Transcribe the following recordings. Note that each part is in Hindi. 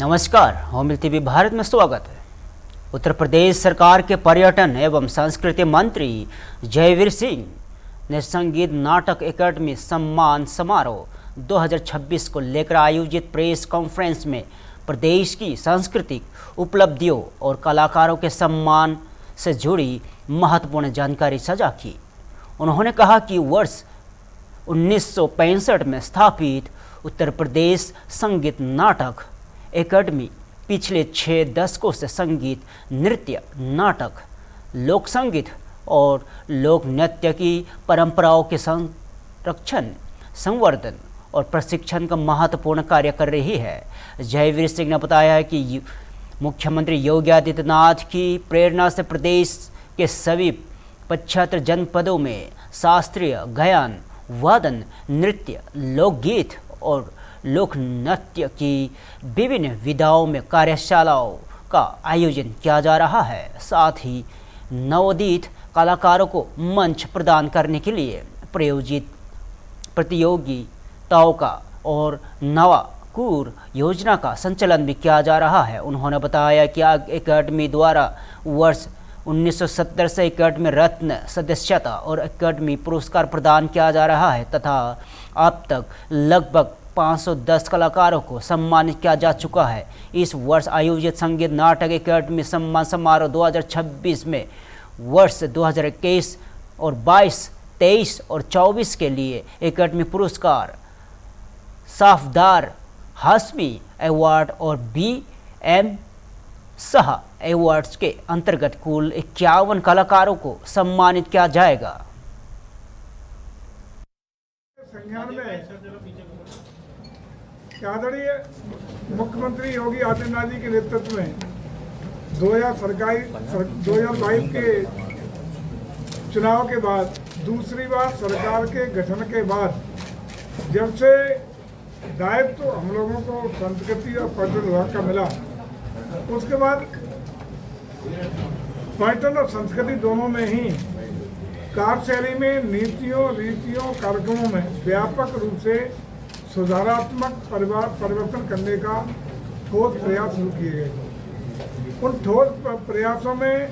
नमस्कार, होमिल टीवी भारत में स्वागत है। उत्तर प्रदेश सरकार के पर्यटन एवं संस्कृति मंत्री जयवीर सिंह ने संगीत नाटक एकेडमी सम्मान समारोह 2026 को लेकर आयोजित प्रेस कॉन्फ्रेंस में प्रदेश की सांस्कृतिक उपलब्धियों और कलाकारों के सम्मान से जुड़ी महत्वपूर्ण जानकारी साझा की। उन्होंने कहा कि वर्ष 1965 में स्थापित उत्तर प्रदेश संगीत नाटक एकेडमी पिछले 6 दशकों से संगीत, नृत्य, नाटक, लोक संगीत और लोक नृत्य की परंपराओं के संरक्षण, संवर्धन और प्रशिक्षण का महत्वपूर्ण कार्य कर रही है। जयवीर सिंह ने बताया है कि मुख्यमंत्री योगी आदित्यनाथ की प्रेरणा से प्रदेश के सभी 75 जनपदों में शास्त्रीय गायन, वादन, नृत्य, लोकगीत और लोक नृत्य की विभिन्न विधाओं में कार्यशालाओं का आयोजन किया जा रहा है। साथ ही नवोदित कलाकारों को मंच प्रदान करने के लिए प्रायोजित प्रतियोगिताओं का और नवाकुर योजना का संचालन भी किया जा रहा है। उन्होंने बताया कि एकेडमी द्वारा वर्ष 1970 से एकेडमी रत्न सदस्यता और एकेडमी पुरस्कार प्रदान किया जा रहा है तथा अब तक लगभग 510 कलाकारों को सम्मानित किया जा चुका है। इस वर्ष आयोजित संगीत नाटक एकेडमी सम्मान समारोह 2026 में वर्ष 2021 और 22, 23 और 24 के लिए एकेडमी पुरस्कार, साफदार हाशमी अवार्ड और BM शाह अवार्ड्स के अंतर्गत कुल 51 कलाकारों को सम्मानित किया जाएगा। आदरणीय मुख्यमंत्री योगी आदित्यनाथ जी के नेतृत्व में 2022 के चुनाव के बाद दूसरी बार सरकार के गठन के बाद जब से दायित्व तो हम लोगों को संस्कृति और पर्यटन विभाग का मिला, उसके बाद पर्यटन और संस्कृति दोनों में ही कार्यशैली में नीतियों, रीतियों, कार्यक्रमों में व्यापक रूप से सुधारात्मक परिवर्तन करने का ठोस प्रयास शुरू किए गए। उन ठोस प्रयासों में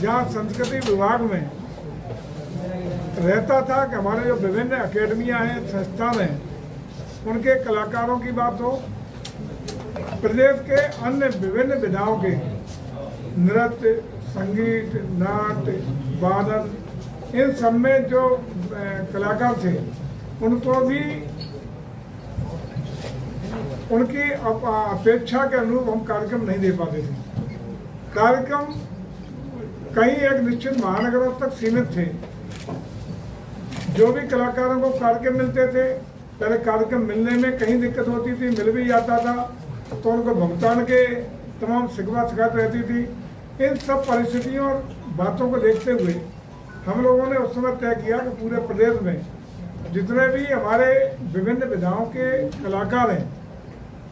जहाँ संस्कृति विभाग में रहता था कि हमारे जो विभिन्न अकेडमियाँ हैं, संस्थान हैं, उनके कलाकारों की बात हो, प्रदेश के अन्य विभिन्न विधाओं के नृत्य, संगीत, नाट्य, वादन, इन सब में जो कलाकार थे उनको भी उनकी अपेक्षा के अनुरूप हम कार्यक्रम नहीं दे पाते थे। कार्यक्रम कहीं एक निश्चित महानगरों तक सीमित थे। जो भी कलाकारों को कार्यक्रम मिलते थे, पहले कार्यक्रम मिलने में कहीं दिक्कत होती थी, मिल भी जाता था तो उनको भुगतान के तमाम शिकायत रहती थी। इन सब परिस्थितियों और बातों को देखते हुए हम लोगों ने उस समय तय किया कि पूरे प्रदेश में जितने भी हमारे विभिन्न विधाओं के कलाकार हैं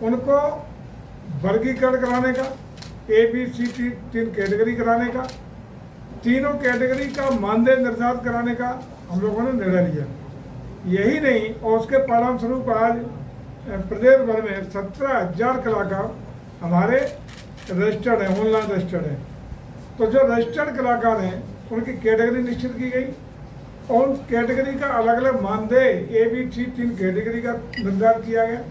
उनको वर्गीकरण कराने का, ABC 3 कैटेगरी कराने का, तीनों कैटेगरी का मानदेय निर्धारित कराने का हम लोगों ने निर्णय लिया। यही नहीं, और उसके परिणाम स्वरूप आज प्रदेश भर में 17,000 कलाकार हमारे रजिस्टर्ड हैं, ऑनलाइन रजिस्टर्ड हैं। तो जो रजिस्टर्ड कलाकार हैं उनकी कैटेगरी निश्चित की गई और उन कैटेगरी का अलग अलग मानदेय ABC 3 कैटेगरी का निर्धारित किया गया।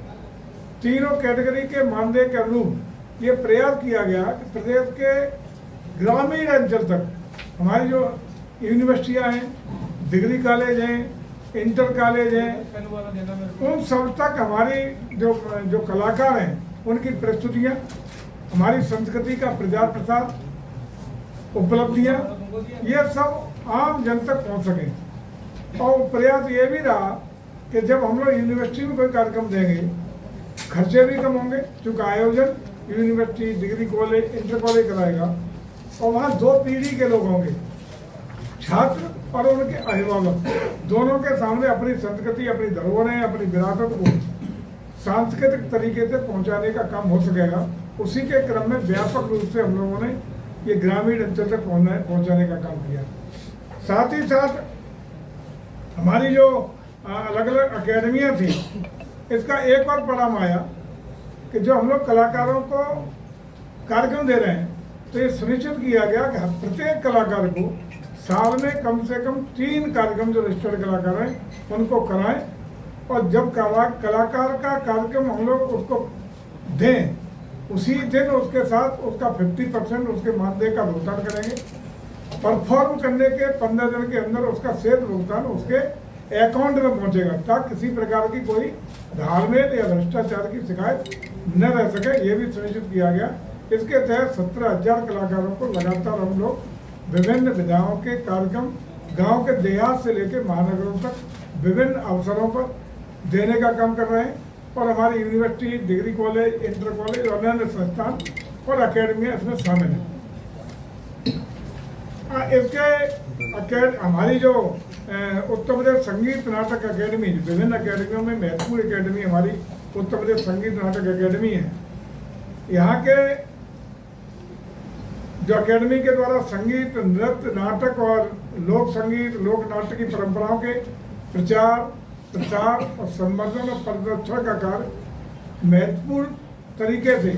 तीनों कैटेगरी के मानदेय के अनुरूप ये प्रयास किया गया कि प्रदेश के ग्रामीण अंचल तक हमारी जो यूनिवर्सिटियां हैं, डिग्री कॉलेज हैं, इंटर कॉलेज हैं, उन सब तक हमारी जो कलाकार हैं उनकी प्रस्तुतियां, हमारी संस्कृति का प्रचार प्रसार, उपलब्धियां, ये सब आम जन तक पहुंच सकें। और प्रयास ये भी रहा कि जब हम लोग यूनिवर्सिटी में कोई कार्यक्रम देंगे, खर्चे भी कम होंगे क्योंकि आयोजन university, degree college, inter college कराएगा और वहाँ 2 पीढ़ी के लोग होंगे, छात्र और उनके अभिभावक, दोनों के सामने अपनी संस्कृति, अपनी धरोहरें, अपनी विरासत को सांस्कृतिक तरीके से पहुँचाने का काम हो सकेगा। उसी के क्रम में व्यापक रूप से हम लोगों ने ये ग्रामीण अंचल तक पहुँचाने का काम किया। साथ ही साथ हमारी जो अलग अलग अकेडमियाँ थी, इसका एक और परिणाम आया कि जो हम लोग कलाकारों को कार्यक्रम दे रहे हैं तो ये सुनिश्चित किया गया कि प्रत्येक कलाकार को साल में कम से कम 3 कार्यक्रम जो रजिस्टर्ड कलाकार हैं उनको कराएं, और जब कलाकार का कार्यक्रम हम लोग उसको दें उसी दिन उसके साथ उसका 50% उसके मानदेय का भुगतान करेंगे। परफॉर्म करने के 15 दिन के अंदर उसका शेष भुगतान उसके अकाउंट में पहुंचेगा, ताकि किसी प्रकार की कोई धारमेल या भ्रष्टाचार की शिकायत न रह सके, ये भी सुनिश्चित किया गया। इसके तहत 17,000 कलाकारों को लगातार हम लोग विभिन्न विधाओं के कार्यक्रम गांव के देहात से लेकर महानगरों तक विभिन्न अवसरों पर देने का काम कर रहे हैं, और हमारी university, degree college, inter college और अन्य संस्थान और अकेडमियाँ इसमें शामिल हैं। इसके हमारी जो उत्तर प्रदेश संगीत नाटक अकेडमी, विभिन्न अकेडमियों में महत्वपूर्ण अकेडमी हमारी उत्तर प्रदेश संगीत नाटक अकेडमी है। यहाँ के जो अकेडमी के द्वारा संगीत, नृत्य, नाटक और लोक संगीत, लोक नाट्य की परंपराओं के प्रचार, प्रसार और संवर्धन और परिरक्षण का कार्य महत्वपूर्ण तरीके से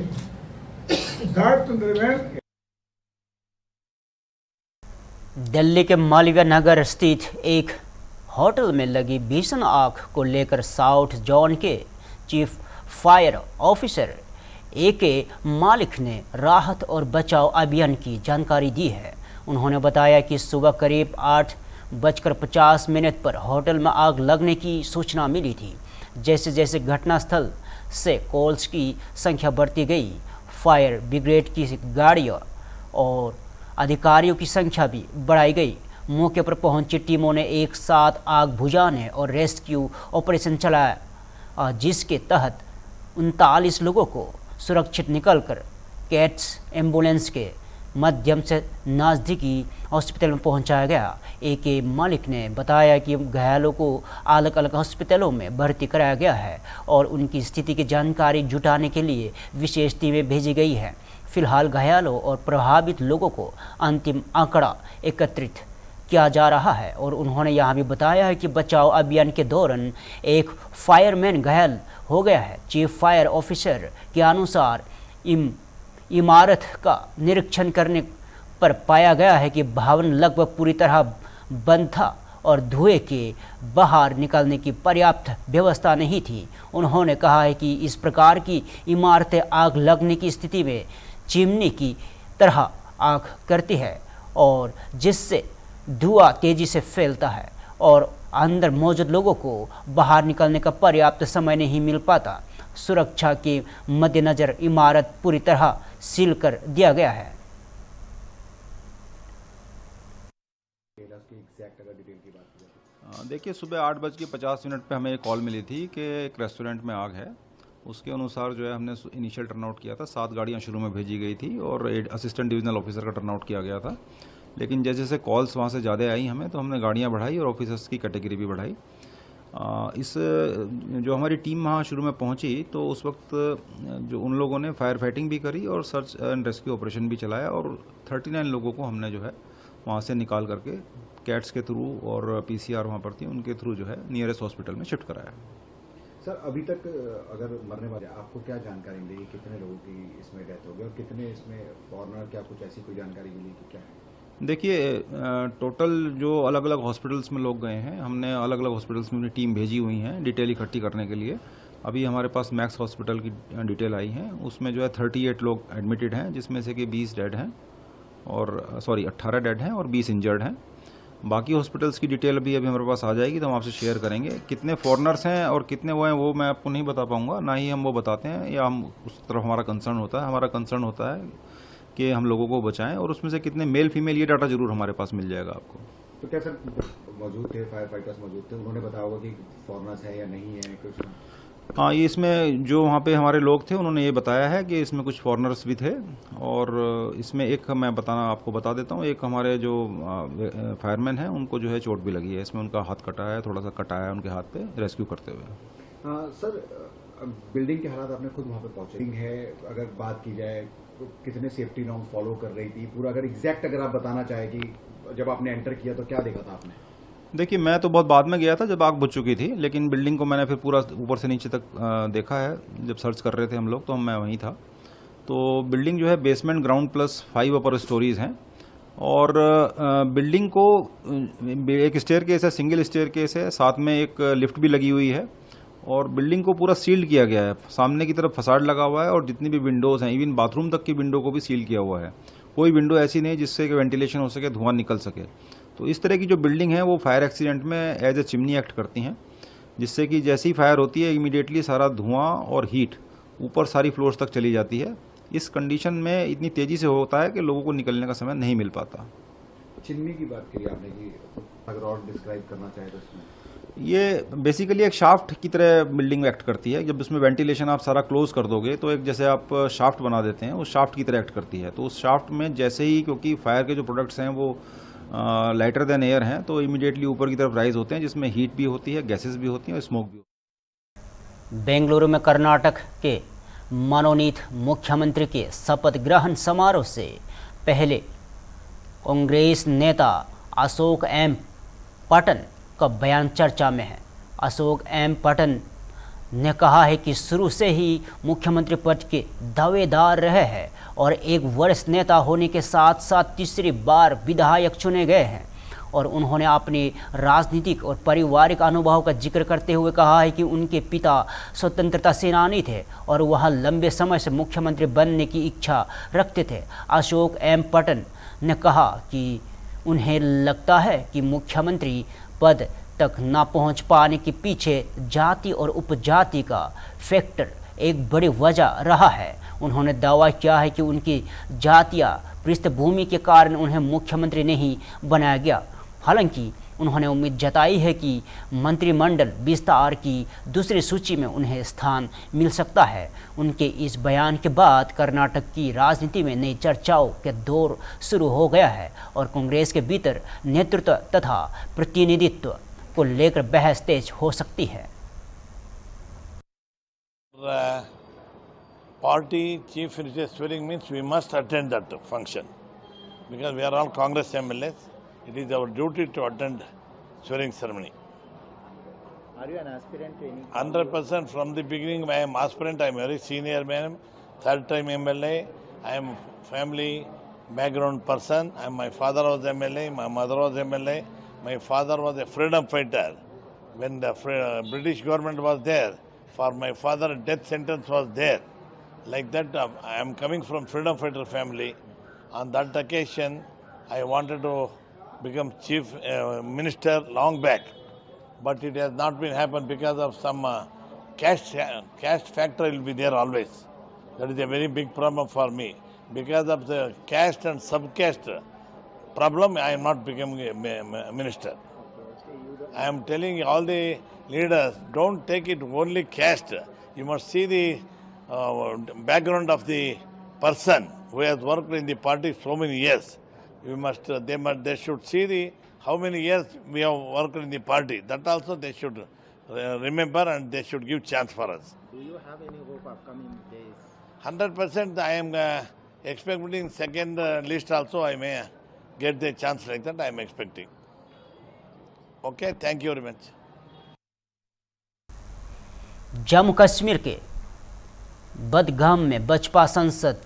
दायित्व निर्वहन। दिल्ली के मालवीय नगर स्थित एक होटल में लगी भीषण आग को लेकर साउथ जोन के चीफ फायर ऑफिसर ए.के. मालिक ने राहत और बचाव अभियान की जानकारी दी है। उन्होंने बताया कि सुबह करीब 8:50 पर होटल में आग लगने की सूचना मिली थी। जैसे जैसे घटनास्थल से कॉल्स की संख्या बढ़ती गई, फायर ब्रिगेड की गाड़ियों और अधिकारियों की संख्या भी बढ़ाई गई। मौके पर पहुंची टीमों ने एक साथ आग बुझाने और रेस्क्यू ऑपरेशन चलाया, जिसके तहत 39 लोगों को सुरक्षित निकलकर कैट्स एम्बुलेंस के माध्यम से नज़दीकी हॉस्पिटल में पहुंचाया गया। ए.के. मालिक ने बताया कि घायलों को अलग अलग हॉस्पिटलों में भर्ती कराया गया है और उनकी स्थिति की जानकारी जुटाने के लिए विशेष टीमें भेजी गई हैं। फिलहाल घायलों और प्रभावित लोगों को अंतिम आंकड़ा एकत्रित किया जा रहा है, और उन्होंने यहां भी बताया है कि बचाव अभियान के दौरान एक फायरमैन घायल हो गया है। चीफ फायर ऑफिसर के अनुसार इमारत का निरीक्षण करने पर पाया गया है कि भवन लगभग पूरी तरह बंद था और धुएं के बाहर निकलने की पर्याप्त व्यवस्था नहीं थी। उन्होंने कहा है कि इस प्रकार की इमारतें आग लगने की स्थिति में चिमनी की तरह आग करती है, और जिससे धुआं तेजी से फैलता है और अंदर मौजूद लोगों को बाहर निकलने का पर्याप्त समय नहीं मिल पाता। सुरक्षा के मद्देनज़र इमारत पूरी तरह सील कर दिया गया है। देखिए, सुबह 8:50 पे हमें एक कॉल मिली थी कि एक रेस्टोरेंट में आग है। उसके अनुसार जो है हमने इनिशियल टर्नआउट किया था। 7 गाड़ियाँ शुरू में भेजी गई थी और असिस्टेंट डिविजनल ऑफिसर का टर्नआउट किया गया था। लेकिन जैसे जैसे कॉल्स वहाँ से ज़्यादा आई हमें, तो हमने गाड़ियाँ बढ़ाई और ऑफिसर्स की कैटेगरी भी बढ़ाई। इस जो हमारी टीम वहाँ शुरू में पहुँची तो उस वक्त जो उन लोगों ने फायर फाइटिंग भी करी और सर्च एंड रेस्क्यू ऑपरेशन भी चलाया, और 39 लोगों को हमने जो है वहाँ से निकाल करके कैट्स के थ्रू और PCR वहाँ पर थी, उनके थ्रू जो है नियरेस्ट हॉस्पिटल में शिफ्ट कराया। सर, अभी तक अगर मरने वाले आपको क्या जानकारी मिली, कितने लोगों की इसमें डेथ हो गई और कितने इसमें फॉरनर, क्या कुछ ऐसी कोई जानकारी मिली कि क्या है? देखिए, टोटल जो अलग अलग हॉस्पिटल्स में लोग गए हैं, हमने अलग अलग हॉस्पिटल्स में अपनी टीम भेजी हुई हैं डिटेल इकट्ठी करने के लिए। अभी हमारे पास मैक्स हॉस्पिटल की डिटेल आई है, उसमें जो है 38 लोग एडमिटेड हैं, जिसमें से कि 20 डेड हैं और 18 डेड हैं और 20 इंजर्ड हैं। बाकी हॉस्पिटल्स की डिटेल अभी हमारे पास आ जाएगी तो हम आपसे शेयर करेंगे। कितने फॉरनर्स हैं और कितने वो हैं वो मैं आपको नहीं बता पाऊंगा, ना ही हम वो बताते हैं या हम उस तरफ हमारा कंसर्न होता है। हमारा कंसर्न होता है कि हम लोगों को बचाएं, और उसमें से कितने मेल फीमेल ये डाटा जरूर हमारे पास मिल जाएगा आपको। तो क्या सर मौजूद थे, फायर फाइटर्स मौजूद थे, उन्होंने बताया होगा कि फॉरनर्स है या नहीं है कुछ? हाँ, ये इसमें जो वहाँ पे हमारे लोग थे उन्होंने ये बताया है कि इसमें कुछ फॉरनर्स भी थे, और इसमें एक मैं आपको बता देता हूँ, एक हमारे जो फायरमैन हैं उनको जो है चोट भी लगी है। इसमें उनका हाथ कटा है, थोड़ा सा कटा है उनके हाथ पे रेस्क्यू करते हुए। सर, बिल्डिंग के हालात आपने खुद वहाँ पे पहुँचे है, अगर बात की जाए तो कितने सेफ्टी नॉर्म फॉलो कर रही थी पूरा, अगर एग्जैक्ट अगर आप बताना चाहें कि जब आपने एंटर किया तो क्या देखा था आपने? देखिए, मैं तो बहुत बाद में गया था जब आग बुझ चुकी थी, लेकिन बिल्डिंग को मैंने फिर पूरा ऊपर से नीचे तक देखा है। जब सर्च कर रहे थे हम लोग तो मैं वहीं था। तो बिल्डिंग जो है बेसमेंट, ग्राउंड प्लस 5 अपर स्टोरीज हैं। और बिल्डिंग को एक स्टेयर केस है, सिंगल स्टेयर केस है, साथ में एक लिफ्ट भी लगी हुई है। और बिल्डिंग को पूरा सील्ड किया गया है। सामने की तरफ फसाड लगा हुआ है और जितनी भी विंडोज़ हैं, इवन बाथरूम तक की विंडो को भी सील किया हुआ है। कोई विंडो ऐसी नहीं जिससे कि वेंटिलेशन हो सके, धुआं निकल सके। तो इस तरह की जो बिल्डिंग है वो फायर एक्सीडेंट में एज ए चिमनी एक्ट करती हैं, जिससे कि जैसी ही फायर होती है इमीडिएटली सारा धुआं और हीट ऊपर सारी फ्लोर्स तक चली जाती है। इस कंडीशन में इतनी तेज़ी से होता है कि लोगों को निकलने का समय नहीं मिल पाता। चिमनी की बात करी आपने कि अगर और डिस्क्राइब करना चाहे तो इसमें ये बेसिकली एक शाफ्ट की तरह बिल्डिंग एक्ट करती है। जब उसमें वेंटिलेशन आप सारा क्लोज कर दोगे तो एक जैसे आप शाफ्ट बना देते हैं, उस शाफ्ट की तरह एक्ट करती है। तो उस शाफ्ट में जैसे ही, क्योंकि फायर के जो प्रोडक्ट्स हैं वो लाइटर देन एयर हैं, तो इमीडिएटली ऊपर की तरफ राइज होते हैं, जिसमें हीट भी होती है, गैसेस भी होती हैं और स्मोक भी होती है। बेंगलुरु में कर्नाटक के मनोनीत मुख्यमंत्री के शपथ ग्रहण समारोह से पहले कांग्रेस नेता अशोक एम पटन का बयान चर्चा में है। अशोक एम पटन ने कहा है कि शुरू से ही मुख्यमंत्री पद के दावेदार रहे हैं और एक वरिष्ठ नेता होने के साथ साथ तीसरी बार विधायक चुने गए हैं। और उन्होंने अपने राजनीतिक और पारिवारिक अनुभव का जिक्र करते हुए कहा है कि उनके पिता स्वतंत्रता सेनानी थे और वह लंबे समय से मुख्यमंत्री बनने की इच्छा रखते थे। अशोक एम पटन ने कहा कि उन्हें लगता है कि मुख्यमंत्री पद तक न पहुंच पाने के पीछे जाति और उपजाति का फैक्टर एक बड़ी वजह रहा है। उन्होंने दावा किया है कि उनकी जातीय पृष्ठभूमि के कारण उन्हें मुख्यमंत्री नहीं बनाया गया। हालांकि उन्होंने उम्मीद जताई है कि मंत्रिमंडल विस्तार की दूसरी सूची में उन्हें स्थान मिल सकता है। उनके इस बयान के बाद कर्नाटक की राजनीति में नई चर्चाओं के दौर शुरू हो गया है और कांग्रेस के भीतर नेतृत्व तथा प्रतिनिधित्व को लेकर बहस तेज हो सकती है। Party chief minister swearing means we must attend that function because we are all Congress MLAs. It is our duty to attend swearing ceremony. Are you an aspirant to any? 100% from the beginning. I am aspirant. I am very senior man, third time MLA. I am family background person. My father was MLA. My mother was MLA. My father was a freedom fighter. When the British government was there, for my father death sentence was there. Like that, I am coming from freedom fighter family. On that occasion, I wanted to become chief minister long back, but it has not been happened because of some caste factor will be there always. That is a very big problem for me. Because of the caste and subcaste problem, I am not becoming a minister. I am telling all the leaders, don't take it only caste. You must see the background of the person who has worked in the party so many years. They should see how many years we have worked in the party. That also they should remember and they should give chance for us. Do you have any hope upcoming days? 100% I am expecting second list also I may get the chance like that I am expecting. Okay, thank you very much. Jammu Kashmir के बदगाम में बसपा सांसद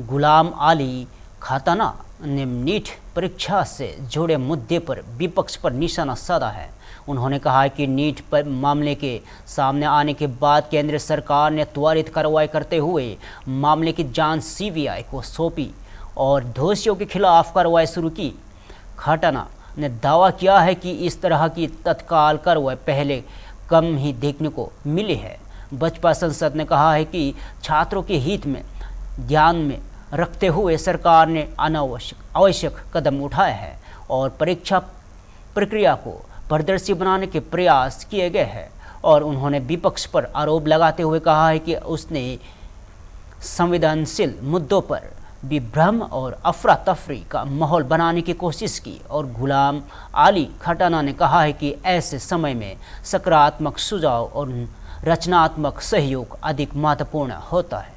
गुलाम अली खताना ने नीट परीक्षा से जुड़े मुद्दे पर विपक्ष पर निशाना साधा है। उन्होंने कहा कि नीट पर मामले के सामने आने के बाद केंद्र सरकार ने त्वरित कार्रवाई करते हुए मामले की जांच सीबीआई को सौंपी और दोषियों के खिलाफ कार्रवाई शुरू की। खताना ने दावा किया है कि इस तरह की तत्काल कार्रवाई पहले कम ही देखने को मिली है। बसपा सांसद ने कहा है कि छात्रों के हित में ध्यान में रखते हुए सरकार ने आवश्यक कदम उठाए हैं और परीक्षा प्रक्रिया को पारदर्शी बनाने के प्रयास किए गए हैं। और उन्होंने विपक्ष पर आरोप लगाते हुए कहा है कि उसने संवेदनशील मुद्दों पर विभ्रम और अफरा तफरी का माहौल बनाने की कोशिश की। और गुलाम अली खताना ने कहा है कि ऐसे समय में सकारात्मक सुझाव और रचनात्मक सहयोग अधिक महत्वपूर्ण होता है।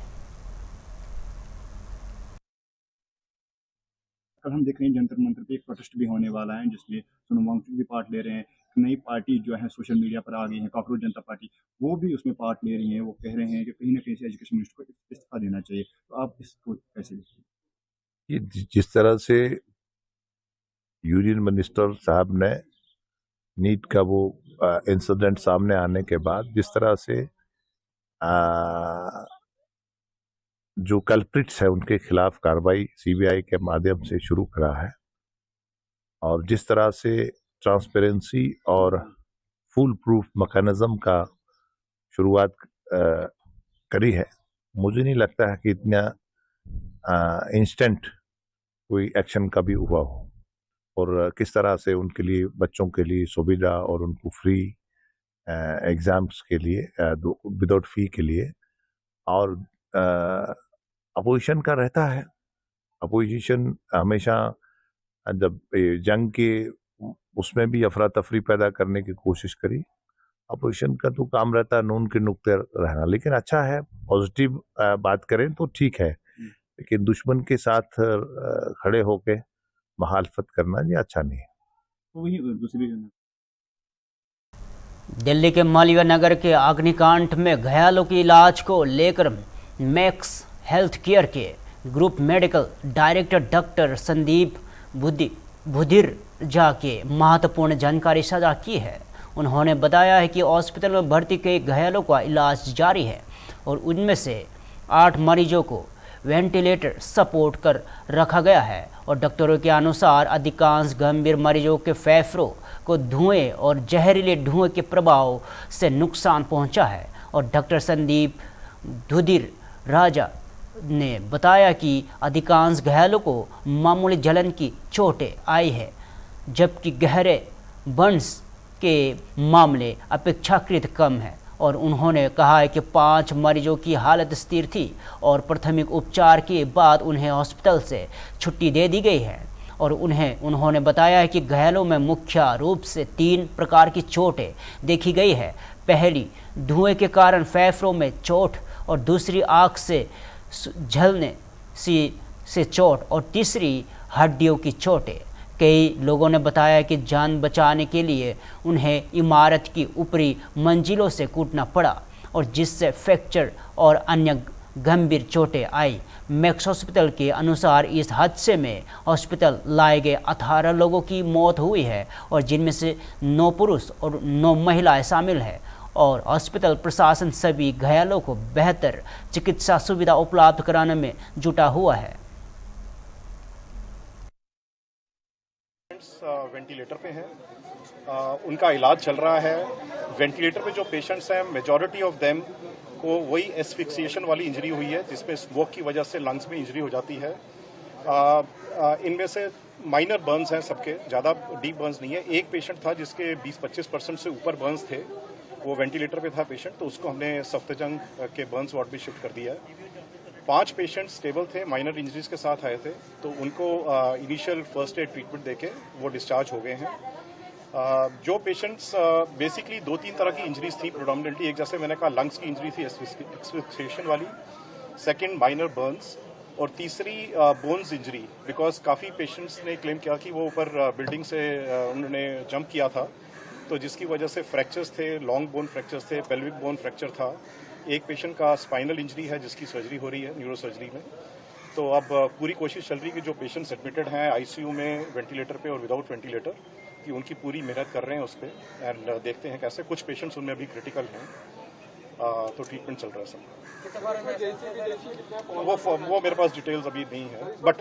कल हम देख रहे हैं जंतर मंतर पे एक प्रोटेस्ट भी होने वाला है जिसमें सोनम वांगचुक भी पार्ट ले रहे हैं। नई पार्टी जो है सोशल मीडिया पर आ गई है, कॉकरोच जनता पार्टी, वो भी उसमें पार्ट ले रही हैं। वो कह रहे हैं कि कहीं ना कहीं से एजुकेशन मिनिस्टर को इस्तीफा देना चाहिए। तो आप इसको कैसे देखते हैं? कि जिस तरह से यूनियन मिनिस्टर साहब ने नीट का वो इंसिडेंट सामने आने के बाद जिस तरह से जो कल्प्रिट्स है उनके खिलाफ कार्रवाई सीबीआई के माध्यम से शुरू करा है, और जिस तरह से ट्रांसपेरेंसी और फुल प्रूफ मैकेनिज्म का शुरुआत करी है, मुझे नहीं लगता है कि इतना इंस्टेंट कोई एक्शन कभी हुआ हो। और किस तरह से उनके लिए, बच्चों के लिए सुविधा और उनको फ्री एग्जाम्स के लिए विदाउट फी के लिए, और अपोजिशन का रहता है। अपोजिशन हमेशा जब जंग के उसमें भी अफरा तफरी पैदा करने की कोशिश करी। अपोजिशन का तो काम रहता है नून के नुक्ते रहना, लेकिन अच्छा है, पॉजिटिव बात करें तो ठीक है, लेकिन दुश्मन के साथ खड़े होके मुखालफत करना ये अच्छा नहीं है। वही दूसरी दिल्ली के मालवीय नगर के अग्निकांड में घायलों के इलाज को लेकर मैक्स हेल्थ केयर के group medical director doctor Sandeep Budhiraja के महत्वपूर्ण जानकारी साझा की है। उन्होंने बताया है कि हॉस्पिटल में भर्ती कई घायलों का इलाज जारी है और उनमें से 8 मरीजों को वेंटिलेटर सपोर्ट कर रखा गया है और डॉक्टरों के अनुसार अधिकांश गंभीर मरीजों के फेफड़ों को धुएं और जहरीले धुएं के प्रभाव से नुकसान पहुंचा है। और डॉक्टर संदीप धुदिर राजा ने बताया कि अधिकांश घायलों को मामूली जलन की चोटें आई है, जबकि गहरे बर्न्स के मामले अपेक्षाकृत कम हैं। और उन्होंने कहा है कि 5 मरीजों की हालत स्थिर थी और प्राथमिक उपचार के बाद उन्हें हॉस्पिटल से छुट्टी दे दी गई है। और उन्होंने बताया है कि घायलों में मुख्य रूप से 3 प्रकार की चोटें देखी गई है। पहली धुएं के कारण फेफड़ों में चोट, और दूसरी आँख से झलने से चोट, और तीसरी हड्डियों की चोटें। कई लोगों ने बताया कि जान बचाने के लिए उन्हें इमारत की ऊपरी मंजिलों से कूदना पड़ा और जिससे फ्रैक्चर और अन्य गंभीर चोटें आई। मैक्स हॉस्पिटल के अनुसार इस हादसे में हॉस्पिटल लाए गए 18 लोगों की मौत हुई है और जिनमें से 9 पुरुष और 9 महिलाएं शामिल हैं। और हॉस्पिटल प्रशासन सभी घायलों को बेहतर चिकित्सा सुविधा उपलब्ध कराने में जुटा हुआ है। वेंटिलेटर पे हैं, उनका इलाज चल रहा है। वेंटिलेटर पे जो पेशेंट्स हैं, मेजॉरिटी ऑफ देम को वही एस्फिक्सिएशन वाली इंजरी हुई है जिसमें स्मोक की वजह से लंग्स में इंजरी हो जाती है। इनमें से माइनर बर्न्स हैं सबके, ज़्यादा डीप बर्न्स नहीं है। एक पेशेंट था जिसके 20-25% से ऊपर बर्न्स थे, वो वेंटिलेटर पे था पेशेंट, तो उसको हमने सफ्दरजंग के बर्न्स वार्ड में शिफ्ट कर दिया है। 5 पेशेंट स्टेबल थे, माइनर इंजरीज के साथ आए थे, तो उनको इनिशियल फर्स्ट एड ट्रीटमेंट देके वो डिस्चार्ज हो गए हैं। जो पेशेंट्स बेसिकली 2-3 तरह की इंजरीज थी प्रोडोमिनेटली। एक जैसे मैंने कहा लंग्स की इंजरी थी एस्फिक्सिएशन वाली, सेकंड माइनर बर्न्स, और तीसरी बोन्स इंजरी, बिकॉज काफ़ी पेशेंट्स ने क्लेम किया कि वो ऊपर बिल्डिंग से उन्होंने जंप किया था, तो जिसकी वजह से फ्रैक्चर्स थे, लॉन्ग बोन फ्रैक्चर्स थे, पेल्विक बोन फ्रैक्चर था। एक पेशेंट का स्पाइनल इंजरी है जिसकी सर्जरी हो रही है न्यूरो सर्जरी में। तो अब पूरी कोशिश चल रही है कि जो पेशेंट्स एडमिटेड हैं आईसीयू में वेंटिलेटर पे और विदाउट वेंटिलेटर, कि उनकी पूरी मेहनत कर रहे हैं उस पर, एंड देखते हैं कैसे। कुछ पेशेंट्स उनमें अभी क्रिटिकल हैं, तो ट्रीटमेंट चल रहा है सब। वो मेरे पास डिटेल्स अभी नहीं है, बट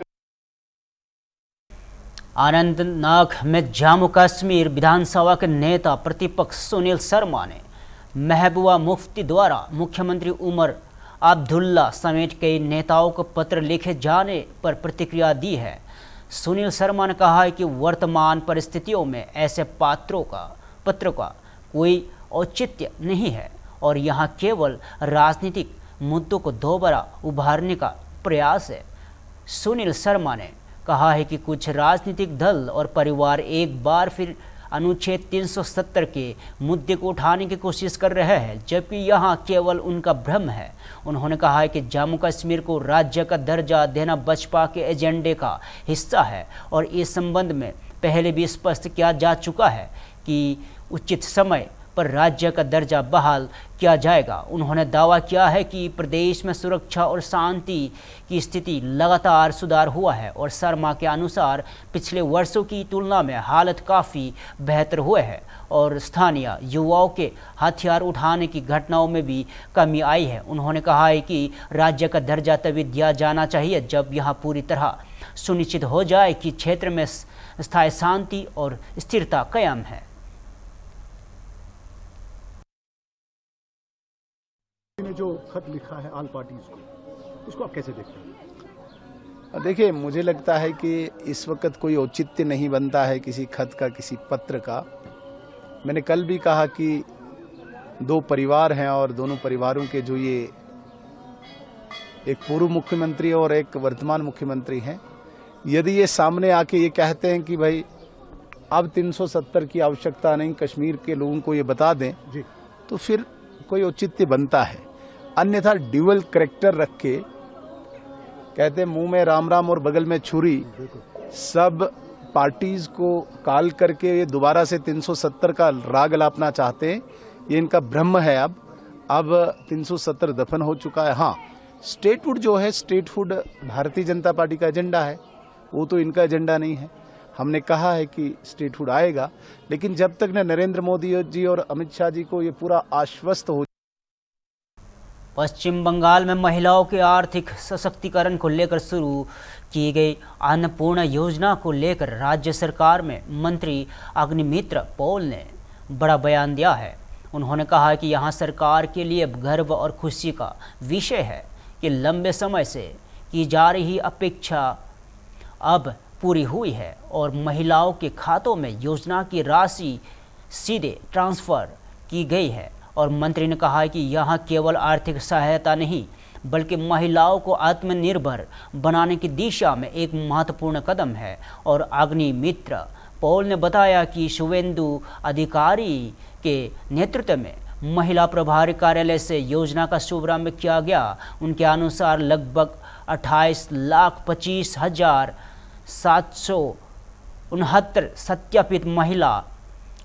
अनंतनाग में जम्मू कश्मीर विधानसभा के नेता प्रतिपक्ष सुनील शर्मा ने महबूबा मुफ्ती द्वारा मुख्यमंत्री उमर अब्दुल्ला समेत कई नेताओं को पत्र लिखे जाने पर प्रतिक्रिया दी है। सुनील शर्मा ने कहा है कि वर्तमान परिस्थितियों में ऐसे पत्रों का कोई औचित्य नहीं है और यहाँ केवल राजनीतिक मुद्दों को दोबारा उभारने का प्रयास है। सुनील शर्मा ने कहा है कि कुछ राजनीतिक दल और परिवार एक बार फिर अनुच्छेद 370 के मुद्दे को उठाने की कोशिश कर रहे हैं, जबकि यहाँ केवल उनका भ्रम है। उन्होंने कहा है कि जम्मू कश्मीर को राज्य का दर्जा देना बसपा के एजेंडे का हिस्सा है और इस संबंध में पहले भी स्पष्ट किया जा चुका है कि उचित समय पर राज्य का दर्जा बहाल किया जाएगा। उन्होंने दावा किया है कि प्रदेश में सुरक्षा और शांति की स्थिति लगातार सुधार हुआ है और शर्मा के अनुसार पिछले वर्षों की तुलना में हालत काफ़ी बेहतर हुए है और स्थानीय युवाओं के हथियार उठाने की घटनाओं में भी कमी आई है। उन्होंने कहा है कि राज्य का दर्जा तभी दिया जाना चाहिए जब यहाँ पूरी तरह सुनिश्चित हो जाए कि क्षेत्र में स्थायी शांति और स्थिरता कायम है। ने जो खत लिखा है ऑल पार्टीज को, उसको आप कैसे देखते हैं? देखिए, मुझे लगता है कि इस वक्त कोई औचित्य नहीं बनता है किसी खत का, किसी पत्र का। मैंने कल भी कहा कि दो परिवार हैं और दोनों परिवारों के जो ये एक पूर्व मुख्यमंत्री और एक वर्तमान मुख्यमंत्री हैं, यदि ये सामने आके ये कहते हैं कि भाई अब 370 की आवश्यकता नहीं, कश्मीर के लोगों को ये बता दें, तो फिर कोई औचित्य बनता है। अन्यथा ड्यूअल करैक्टर रख के कहते मुंह में राम राम और बगल में छुरी, सब पार्टीज को काल करके ये दोबारा से 370 का राग लापना चाहते हैं। ये इनका भ्रम है। अब 370 दफन हो चुका है। हाँ, स्टेटहुड जो है, स्टेटहुड भारतीय जनता पार्टी का एजेंडा है, वो तो इनका एजेंडा नहीं है। हमने कहा है कि स्टेटहुड आएगा, लेकिन जब तक न नरेंद्र मोदी जी और अमित शाह जी को ये पूरा आश्वस्त हो। पश्चिम बंगाल में महिलाओं के आर्थिक सशक्तिकरण को लेकर शुरू की गई अन्नपूर्णा योजना को लेकर राज्य सरकार में मंत्री अग्निमित्र पॉल ने बड़ा बयान दिया है। उन्होंने कहा कि यहां सरकार के लिए गर्व और खुशी का विषय है कि लंबे समय से की जा रही अपेक्षा अब पूरी हुई है और महिलाओं के खातों में योजना की राशि सीधे ट्रांसफ़र की गई है। और मंत्री ने कहा कि यहां केवल आर्थिक सहायता नहीं बल्कि महिलाओं को आत्मनिर्भर बनाने की दिशा में एक महत्वपूर्ण कदम है। और अग्निमित्र पॉल ने बताया कि शुभेंदु अधिकारी के नेतृत्व में महिला प्रभारी कार्यालय से योजना का शुभारंभ किया गया। उनके अनुसार लगभग 28,25,769 सत्यापित महिला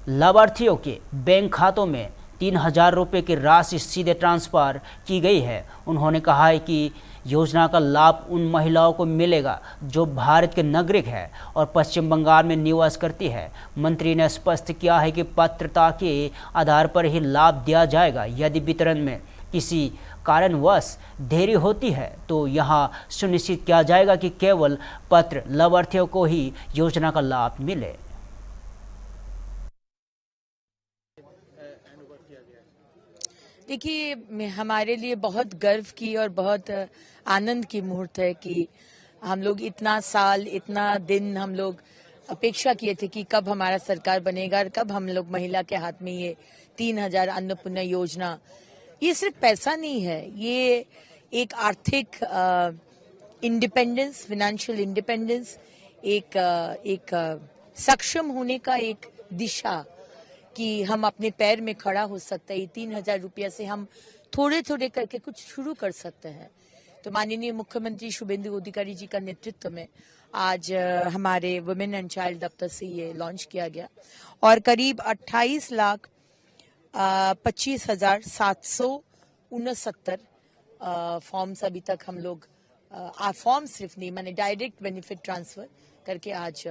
लाभार्थियों के बैंक खातों में 3,000 रुपये की राशि सीधे ट्रांसफ़र की गई है। उन्होंने कहा है कि योजना का लाभ उन महिलाओं को मिलेगा जो भारत के नागरिक है और पश्चिम बंगाल में निवास करती है। मंत्री ने स्पष्ट किया है कि पात्रता के आधार पर ही लाभ दिया जाएगा। यदि वितरण में किसी कारणवश देरी होती है तो यहां सुनिश्चित किया जाएगा कि केवल पात्र लाभार्थियों को ही योजना का लाभ मिले। देखिए, हमारे लिए बहुत गर्व की और बहुत आनंद की मुहूर्त है कि हम लोग इतना साल, इतना दिन हम लोग अपेक्षा किए थे कि कब हमारा सरकार बनेगा और कब हम लोग महिला के हाथ में ये 3,000 अन्नपूर्णा योजना। ये सिर्फ पैसा नहीं है, ये एक आर्थिक इंडिपेंडेंस, फाइनेंशियल इंडिपेंडेंस, एक सक्षम होने का एक दिशा कि हम अपने पैर में खड़ा हो सकते हैं। 3,000 रुपया से हम थोड़े थोड़े करके कुछ शुरू कर सकते हैं। तो माननीय मुख्यमंत्री शुभेंदु अधिकारी जी का नेतृत्व में आज हमारे वुमेन एंड चाइल्ड दफ्तर से ये लॉन्च किया गया और करीब 28,25,769 फॉर्म्स अभी तक हम लोग फॉर्म सिर्फ नहीं, माने डायरेक्ट बेनिफिट ट्रांसफर करके आज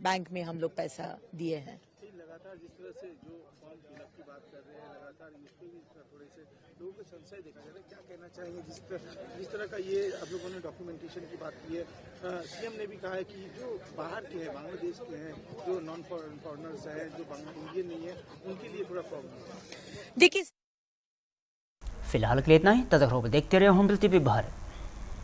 बैंक में हम लोग पैसा दिए हैं। लगातार जिस तरह से जो फॉर्म फिलअप की बात कर रहे हैं, लगातार इस पे भी थोड़े से लोगों को संशय देखा जा रहा है। क्या कहना चाहेंगे जिस तरह का ये आप लोगों ने डॉक्यूमेंटेशन की बात की है? सीएम ने भी कहा है कि जो बाहर के हैं, बांग्लादेश के हैं, जो नॉन फॉरेनर्स हैं, जो इंडियन नहीं है, उनके लिए थोड़ा प्रॉब्लम है। देखिए, फिलहाल के लिए इतना ही। तब तक देखते रहे होम टीवी भारत।